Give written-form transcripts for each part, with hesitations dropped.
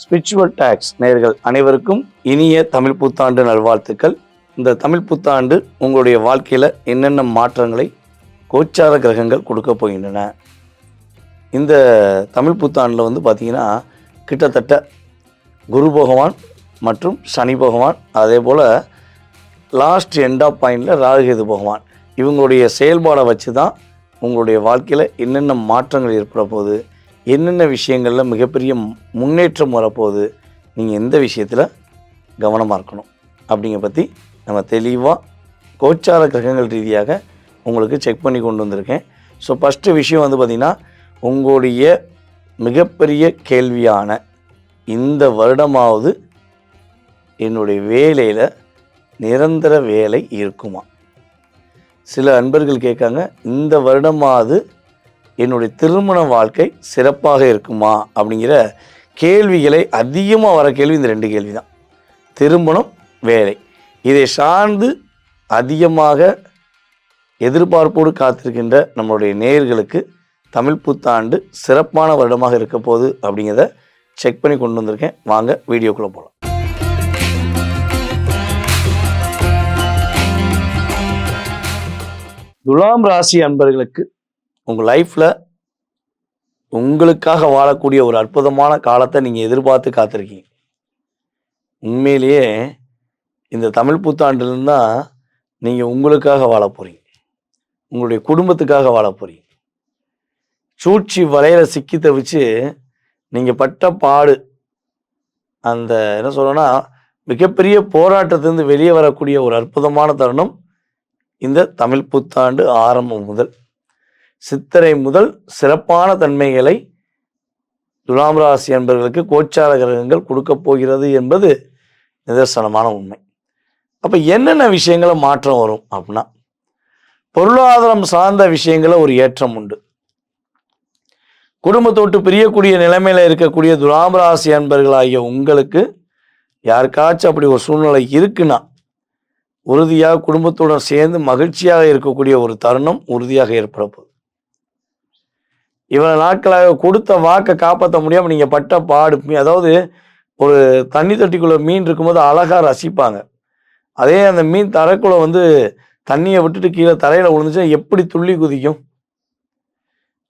Spiritual tax நேயர்கள் அனைவருக்கும் இனிய தமிழ் புத்தாண்டு நல்வாழ்த்துக்கள். இந்த தமிழ் புத்தாண்டு உங்களுடைய வாழ்க்கையில் என்னென்ன மாற்றங்களை கோச்சார கிரகங்கள் கொடுக்க போகின்றன. இந்த தமிழ் புத்தாண்டில் வந்து பார்த்திங்கன்னா கிட்டத்தட்ட குரு பகவான் மற்றும் சனி பகவான், அதே போல் லாஸ்ட் எண்ட் ஆஃப் பாயிண்டில் ராகுகேது பகவான், இவங்களுடைய செயல்பாடை வச்சு தான் உங்களுடைய வாழ்க்கையில் என்னென்ன மாற்றங்கள் ஏற்பட போகுது, என்னென்ன விஷயங்களில் மிகப்பெரிய முன்னேற்றம் வரப்போகுது, நீங்கள் எந்த விஷயத்தில் கவனமாக இருக்கணும் அப்படிங்கிற பற்றி நம்ம தெளிவாக கோச்சார கிரகங்கள் ரீதியாக உங்களுக்கு செக் பண்ணி கொண்டு வந்திருக்கேன். ஸோ ஃபஸ்ட்டு விஷயம் வந்து பார்த்திங்கன்னா, உங்களுடைய மிகப்பெரிய கேள்வியான இந்த வருடமாவது என்னுடைய வேலையில் நிரந்தர வேலை இருக்குமா? சில அன்பர்கள் கேட்காங்க, இந்த வருடமாவது என்னுடைய திருமண வாழ்க்கை சிறப்பாக இருக்குமா அப்படிங்கிற கேள்விகளை அதிகமாக வர கேள்வி இந்த ரெண்டு கேள்வி தான். திருமணம், வேலை, இதை சார்ந்து அதிகமாக எதிர்பார்ப்போடு காத்திருக்கின்ற நம்மளுடைய நேயர்களுக்கு தமிழ் புத்தாண்டு சிறப்பான வருடமாக இருக்க போகுது அப்படிங்கிறத செக் பண்ணி கொண்டு வந்திருக்கேன். வாங்க வீடியோக்குள்ளே போகலாம். துலாம் ராசி அன்பர்களுக்கு உங்கள் லைஃப்பில் உங்களுக்காக வாழக்கூடிய ஒரு அற்புதமான காலத்தை நீங்கள் எதிர்பார்த்து காத்திருக்கீங்க. உண்மையிலேயே இந்த தமிழ் புத்தாண்டுலேருந்து தான் நீங்கள் உங்களுக்காக வாழ போகிறீங்க, உங்களுடைய குடும்பத்துக்காக வாழ போகிறீங்க. சூழ்ச்சி வலையில் சிக்கி தவிச்சு நீங்கள் பட்ட பாடு, அந்த என்ன சொல்லணும்னா மிகப்பெரிய போராட்டத்திலிருந்து வெளியே வரக்கூடிய ஒரு அற்புதமான தருணம் இந்த தமிழ் புத்தாண்டு ஆரம்பம் முதல் சித்திரை முதல் சிறப்பான தன்மைகளை துலாம் ராசி என்பவர்களுக்கு கோச்சார கிரகங்கள் கொடுக்க போகிறது என்பது நிதர்சனமான உண்மை. அப்போ என்னென்ன விஷயங்களை மாற்றம் வரும் அப்படின்னா, பொருளாதாரம் சார்ந்த விஷயங்கள ஒரு ஏற்றம் உண்டு. குடும்பத்தோட்டு பிரியக்கூடிய நிலைமையில இருக்கக்கூடிய துலாம் ராசி அன்பர்களாகிய உங்களுக்கு யாருக்காச்சும் அப்படி ஒரு சூழ்நிலை இருக்குன்னா, உறுதியாக குடும்பத்துடன் சேர்ந்து மகிழ்ச்சியாக இருக்கக்கூடிய ஒரு தருணம் உறுதியாக ஏற்பட போகுது. இவ்வளவு நாட்களாக கொடுத்த வாக்கை காப்பாற்ற முடியாமல் நீங்கள் பட்ட பாடு, அதாவது ஒரு தண்ணி தொட்டிக்குள்ள மீன் இருக்கும்போது அழகாக ரசிப்பாங்க, அதே அந்த மீன் தரைக்குள்ள வந்து தண்ணியை விட்டுட்டு கீழே தரையில் விழுந்துச்சுன்னா எப்படி துள்ளி குதிக்கும்?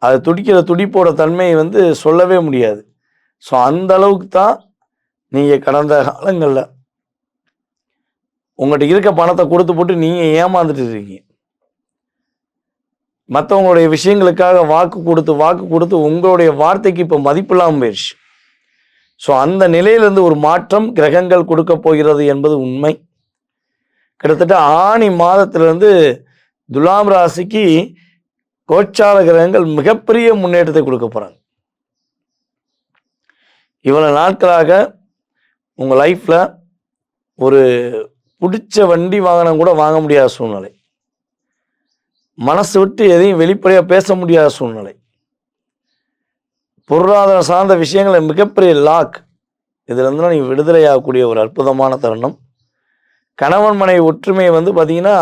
அது துடிக்கிற துடிப்போட தன்மையை வந்து சொல்லவே முடியாது. ஸோ அந்த அளவுக்கு தான் நீங்கள் கடந்த காலங்களில் உங்கள்கிட்ட இருக்க பணத்தை கொடுத்து போட்டு நீங்கள் ஏமாந்துட்டு இருக்கீங்க. மற்றவங்களுடைய விஷயங்களுக்காக வாக்கு கொடுத்து உங்களுடைய வார்த்தைக்கு இப்போ மதிப்பு இல்லாமல் போயிடுச்சு. ஸோ அந்த நிலையிலிருந்து ஒரு மாற்றம் கிரகங்கள் கொடுக்க போகிறது என்பது உண்மை. கிட்டத்தட்ட ஆனி மாதத்திலிருந்து துலாம் ராசிக்கு கோச்சார கிரகங்கள் மிகப்பெரிய முன்னேற்றத்தை கொடுக்க போகிறாங்க. இவ்வளவு நாட்களாக உங்கள் லைஃப்பில் ஒரு பிடிச்ச வண்டி வாகனம் கூட வாங்க முடியாத சூழ்நிலை, மனசு விட்டு எதையும் வெளிப்படையாக பேச முடியாத சூழ்நிலை, பொருளாதாரம் சார்ந்த விஷயங்களை மிகப்பெரிய லாக், இதுலேருந்து நீங்கள் விடுதலையாகக்கூடிய ஒரு அற்புதமான தருணம். கணவன் மனைவி ஒற்றுமையை வந்து பார்த்தீங்கன்னா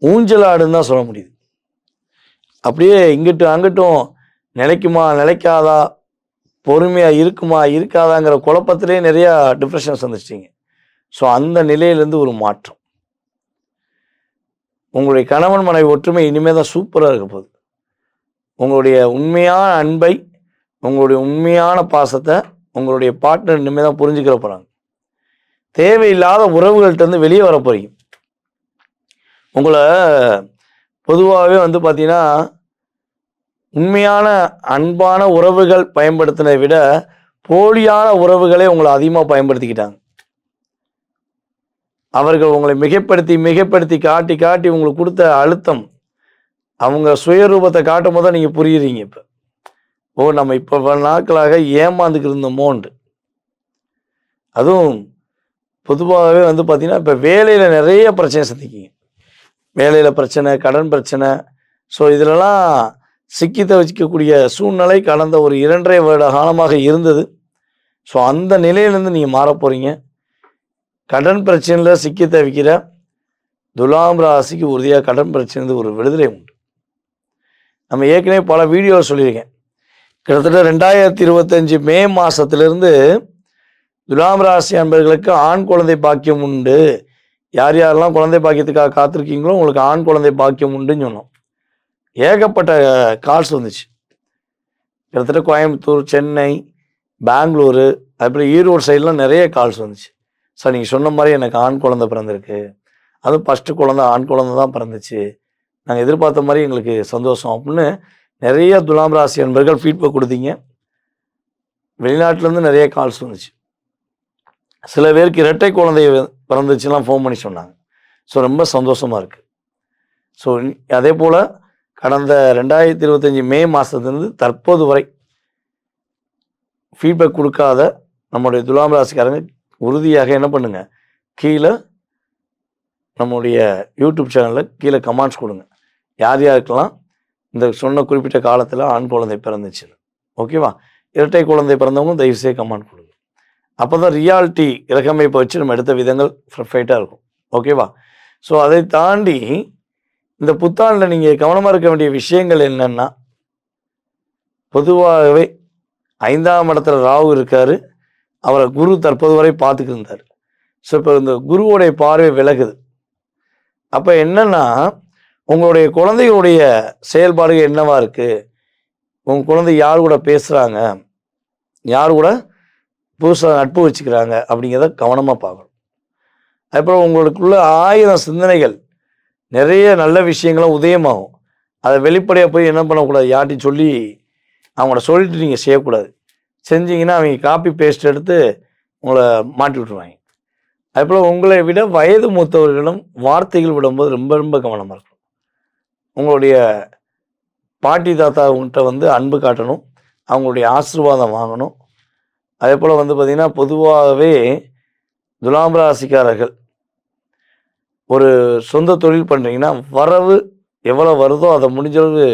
ஊஞ்சலாடுன்னு தான் சொல்ல முடியுது. அப்படியே இங்கிட்டும் அங்கிட்டும் நிலைக்குமா நிலைக்காதா, பொறுமையாக இருக்குமா இருக்காதாங்கிற குழப்பத்திலே நிறையா டிப்ரெஷன் சந்திச்சிட்டிங்க. ஸோ அந்த நிலையிலேருந்து ஒரு மாற்றம். உங்களுடைய கணவன் மனைவி ஒற்றுமை இனிமேல் தான் சூப்பராக இருக்க போகுது. உங்களுடைய உண்மையான அன்பை, உங்களுடைய உண்மையான பாசத்தை உங்களுடைய பார்ட்னர் இனிமேல் தான் புரிஞ்சுக்கிற போகிறாங்க. தேவையில்லாத உறவுகள்கிட்ட வெளியே வர போகிறீங்க. உங்களை பொதுவாகவே வந்து பார்த்தீங்கன்னா உண்மையான அன்பான உறவுகள் பயன்படுத்தினதை விட போலியான உறவுகளே உங்களை அதிகமாக பயன்படுத்திக்கிட்டாங்க. அவர்கள் உங்களை மிகைப்படுத்தி காட்டி உங்களுக்கு கொடுத்த அழுத்தம், அவங்க சுயரூபத்தை காட்டும் போது தான் நீங்கள் புரியுறீங்க. இப்போ நம்ம இப்போ நாட்களாக ஏமாந்துக்கு இருந்தோமோண்டு. அதுவும் பொதுவாகவே வந்து பார்த்தீங்கன்னா இப்போ வேலையில் நிறைய பிரச்சனை சந்திக்கிங்க. வேலையில் பிரச்சனை, கடன் பிரச்சனை. ஸோ இதிலெல்லாம் சிக்கி தவிக்கக்கூடிய சூழ்நிலை கடந்த ஒரு 2.5 வருட காலமாக இருந்தது. ஸோ அந்த நிலையிலேருந்து நீங்கள் மாற போகிறீங்க. கடன் பிரச்சனையில் சிக்கி தவிக்கிற துலாம் ராசிக்கு உறுதியாக கடன் பிரச்சனை ஒரு விடுதலை உண்டு. நம்ம ஏற்கனவே பல வீடியோ சொல்லியிருக்கேன். கிட்டத்தட்ட 2025 மே மாதத்திலிருந்து துலாம் ராசி அன்பர்களுக்கு ஆண் குழந்தை பாக்கியம் உண்டு. யார் யாரெல்லாம் குழந்தை பாக்கியத்துக்காக காத்திருக்கீங்களோ உங்களுக்கு ஆண் குழந்தை பாக்கியம் உண்டுன்னு சொன்னோம். ஏகப்பட்ட கால்ஸ் வந்துச்சு. கிட்டத்தட்ட கோயம்புத்தூர், சென்னை, பெங்களூரு, அதுக்கப்புறம் ஈரோடு சைட்லாம் நிறைய கால்ஸ் வந்துச்சு. சார் நீங்கள் சொன்ன மாதிரி எனக்கு ஆண் குழந்தை பிறந்திருக்கு, அதுவும் ஃபஸ்ட்டு குழந்தை ஆண் குழந்தை தான் பிறந்துச்சு, நாங்கள் எதிர்பார்த்த மாதிரி எங்களுக்கு சந்தோஷம் அப்படின்னு நிறைய துலாம் ராசி அன்பர்கள் ஃபீட்பேக் கொடுத்தீங்க. வெளிநாட்டிலேருந்து நிறைய கால்ஸ் வந்துச்சு. சில பேருக்கு இரட்டை குழந்தை பிறந்துச்சுலாம் ஃபோன் பண்ணி சொன்னாங்க. ஸோ ரொம்ப சந்தோஷமாக இருக்குது. ஸோ அதே போல் கடந்த 2025 மே மாதத்துலேருந்து தற்போது வரை ஃபீட்பேக் கொடுக்காத நம்முடைய துலாம் ராசிக்காரங்க உறுதியாக என்ன பண்ணுங்க, கீழே நம்முடைய யூடியூப் சேனலில் கீழே கமெண்ட்ஸ் கொடுங்க. யார் யாருக்கெல்லாம் இந்த சொன்ன குறிப்பிட்ட காலத்தில் ஆண் குழந்தை பிறந்துச்சு, ஓகேவா? இரட்டை குழந்தை பிறந்தவங்க தயவுசெய்து கமெண்ட் கொடுங்க. அப்போ தான் ரியாலிட்டி இறக்கமைப்பை வச்சு நம்ம எடுத்த விதங்கள் பர்ஃபெக்டாக இருக்கும், ஓகேவா? ஸோ அதை தாண்டி இந்த புத்தாண்டில் நீங்கள் கவனமாக இருக்க வேண்டிய விஷயங்கள் என்னென்னா, பொதுவாகவே 5ஆம் இடத்துல ராகு இருக்கார், அவரை குரு தற்போது வரை பார்த்துக்கிட்டு இருந்தார். ஸோ இப்போ இந்த குருவுடைய பார்வை விலகுது. அப்போ என்னென்னா, உங்களுடைய குழந்தைகளுடைய செயல்பாடுகள் என்னவா இருக்குது, உங்கள் குழந்தை யார் கூட பேசுகிறாங்க, யார் கூட புதுசாக நட்பு வச்சுக்கிறாங்க அப்படிங்கிறத கவனமாக பார்க்கணும். அப்புறம் உங்களுக்குள்ள 1000 சிந்தனைகள், நிறைய நல்ல விஷயங்களும் உதயமாகும். அதை வெளிப்படையாக போய் என்ன பண்ணக்கூடாது, யார்ட்டையும் சொல்லி அவங்கள சொல்லிட்டு நீங்கள் செய்யக்கூடாது. செஞ்சீங்கன்னா அவங்க காப்பி பேஸ்ட் எடுத்து உங்களை மாட்டி விட்டுருவாங்க. அதுபோல் உங்களை விட வயது மூத்தவர்களிடம் வார்த்தைகள் விடும்போது ரொம்ப ரொம்ப கவனமாக இருக்கணும். உங்களுடைய பாட்டி தாத்தாவுங்கிட்ட வந்து அன்பு காட்டணும், அவங்களுடைய ஆசீர்வாதம் வாங்கணும். அதே போல் வந்து பார்த்திங்கன்னா, பொதுவாகவே துலாம் ராசிக்காரர்கள் ஒரு சொந்த தொழில் பண்ணுறீங்கன்னா, வரவு எவ்வளோ வருதோ அதை முடிஞ்சளவு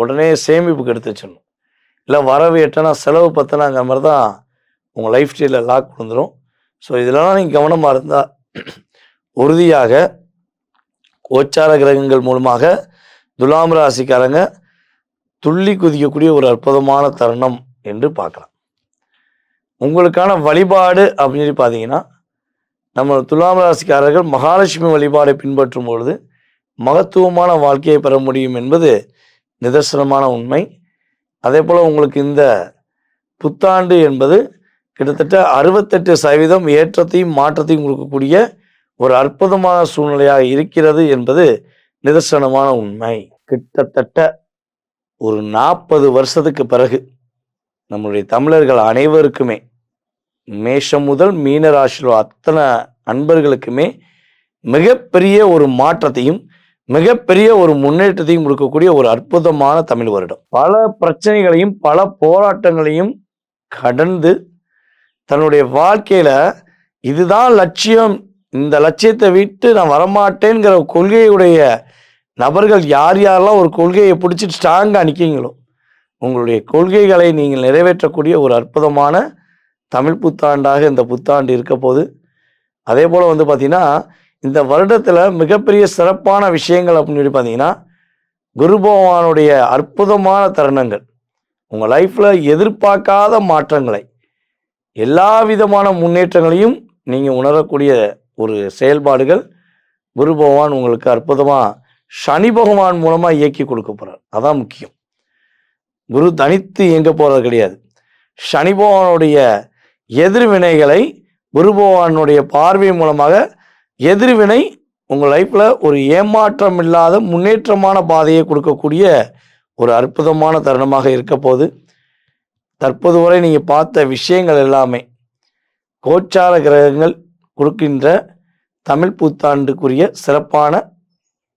உடனே சேமிப்புக்கு எடுத்து வச்சிடணும். இல்லை வரவு எட்டனா செலவு பத்தனாங்கிற மாதிரி தான் உங்கள் லைஃப் ஸ்டைலில் லாக் வந்துடும். ஸோ இதெல்லாம் நீங்கள் கவனமாக இருந்தால் உறுதியாக கோச்சார கிரகங்கள் மூலமாக துலாம் ராசிக்காரங்க துள்ளி குதிக்கக்கூடிய ஒரு அற்புதமான தருணம் என்று பார்க்கலாம். உங்களுக்கான வழிபாடு அப்படின்னு சொல்லி பார்த்தீங்கன்னா, நம்ம துலாம் ராசிக்காரர்கள் மகாலட்சுமி வழிபாடை பின்பற்றும் பொழுது மகத்துவமான வாழ்க்கையை பெற முடியும் என்பது நிதர்சனமான உண்மை. அதே போல் உங்களுக்கு இந்த புத்தாண்டு என்பது கிட்டத்தட்ட 68% ஏற்றத்தையும் மாற்றத்தையும் கொடுக்கக்கூடிய ஒரு அற்புதமான சூழ்நிலையாக இருக்கிறது என்பது நிதர்சனமான உண்மை. கிட்டத்தட்ட ஒரு 40 வருஷத்துக்கு பிறகு நம்முடைய தமிழர்கள் அனைவருக்குமே, மேஷம் முதல் மீன ராசியில் அத்தனை அன்பர்களுக்குமே மிகப்பெரிய ஒரு மாற்றத்தையும் மிகப்பெரிய ஒரு முன்னேற்றத்தையும் கொடுக்கக்கூடிய ஒரு அற்புதமான தமிழ் வருடம். பல பிரச்சனைகளையும் பல போராட்டங்களையும் கடந்து தன்னுடைய வாழ்க்கையில இதுதான் லட்சியம், இந்த லட்சியத்தை விட்டு நான் வரமாட்டேங்கிற கொள்கையுடைய நபர்கள் யார் யாரெல்லாம் ஒரு கொள்கையை பிடிச்சிட்டு ஸ்ட்ராங்காக நிற்கீங்களோ, உங்களுடைய கொள்கைகளை நீங்கள் நிறைவேற்றக்கூடிய ஒரு அற்புதமான தமிழ் புத்தாண்டாக இந்த புத்தாண்டு இருக்க போது. அதே போல் வந்து பார்த்தீங்கன்னா, இந்த வருடத்தில் மிகப்பெரிய சிறப்பான விஷயங்கள் அப்படின்னு சொல்லி பார்த்தீங்கன்னா, குரு பகவானுடைய அற்புதமான தருணங்கள், உங்கள் லைஃப்பில் எதிர்பார்க்காத மாற்றங்களை, எல்லா விதமான முன்னேற்றங்களையும் நீங்கள் உணரக்கூடிய ஒரு செயல்பாடுகள் குரு பகவான் உங்களுக்கு அற்புதமாக சனி பகவான் மூலமாக இயக்கி கொடுக்க போகிறார். அதான் முக்கியம். குரு தனித்து இயங்க போகிறது கிடையாது. சனி பகவானுடைய எதிர்வினைகளை குரு பகவானுடைய பார்வை மூலமாக எதிர்வினை உங்கள் லைஃப்பில் ஒரு ஏமாற்றம் இல்லாத முன்னேற்றமான பாதையை கொடுக்கக்கூடிய ஒரு அற்புதமான தருணமாக இருக்க போது. தற்போது வரை நீங்கள் பார்த்த விஷயங்கள் எல்லாமே கோச்சார கிரகங்கள் கொடுக்கின்ற தமிழ் புத்தாண்டுக்குரிய சிறப்பான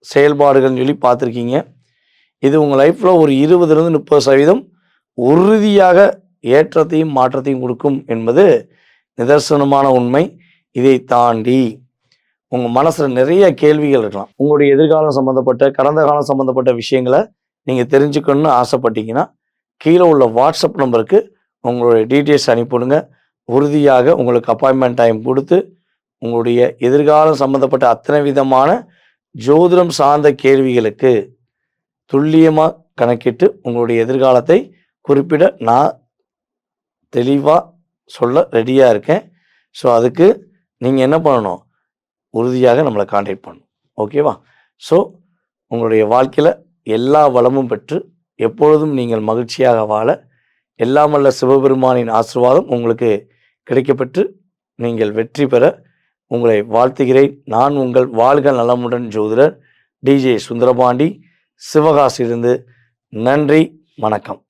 செயல்பாடுகள்னு சொல்லி பார்த்துருக்கீங்க. இது உங்கள் லைஃப்பில் ஒரு 20-30% உறுதியாக ஏற்றத்தையும் மாற்றத்தையும் கொடுக்கும் என்பது நிதர்சனமான உண்மை. இதை தாண்டி உங்கள் மனசில் நிறைய கேள்விகள் இருக்கலாம். உங்களுடைய எதிர்காலம் சம்மந்தப்பட்ட கடந்த காலம் சம்மந்தப்பட்ட விஷயங்களை நீங்கள் தெரிஞ்சுக்கணும்னு ஆசைப்பட்டீங்கன்னா, கீழே உள்ள வாட்ஸ்அப் நம்பருக்கு உங்களுடைய டீட்டெயில்ஸ் அனுப்பிவிடுங்க. உறுதியாக உங்களுக்கு அப்பாயின்மெண்ட் டைம் கொடுத்து உங்களுடைய எதிர்காலம் சம்மந்தப்பட்ட அத்தனை விதமான ஜோதிடம் சார்ந்த கேள்விகளுக்கு துல்லியமாக கணக்கிட்டு உங்களுடைய எதிர்காலத்தை குறிப்பிட நான் தெளிவாக சொல்ல ரெடியாக இருக்கேன். ஸோ அதுக்கு நீங்கள் என்ன பண்ணணும், உறுதியாக நம்மளை காண்டாக்ட் பண்ணணும். ஓகேவா? ஸோ உங்களுடைய வாழ்க்கையில் எல்லா வளமும் பெற்று எப்பொழுதும் நீங்கள் மகிழ்ச்சியாக வாழ எல்லாம் வல்ல சிவபெருமானின் ஆசீர்வாதம் உங்களுக்கு கிடைக்கப்பெற்று நீங்கள் வெற்றி பெற உங்களை வாழ்த்துகிறேன். நான் உங்கள் வாழ்க நலமுடன் ஜோதிடர் டிஜே சுந்தரபாண்டி, சிவகாசியிலிருந்து. நன்றி, வணக்கம்.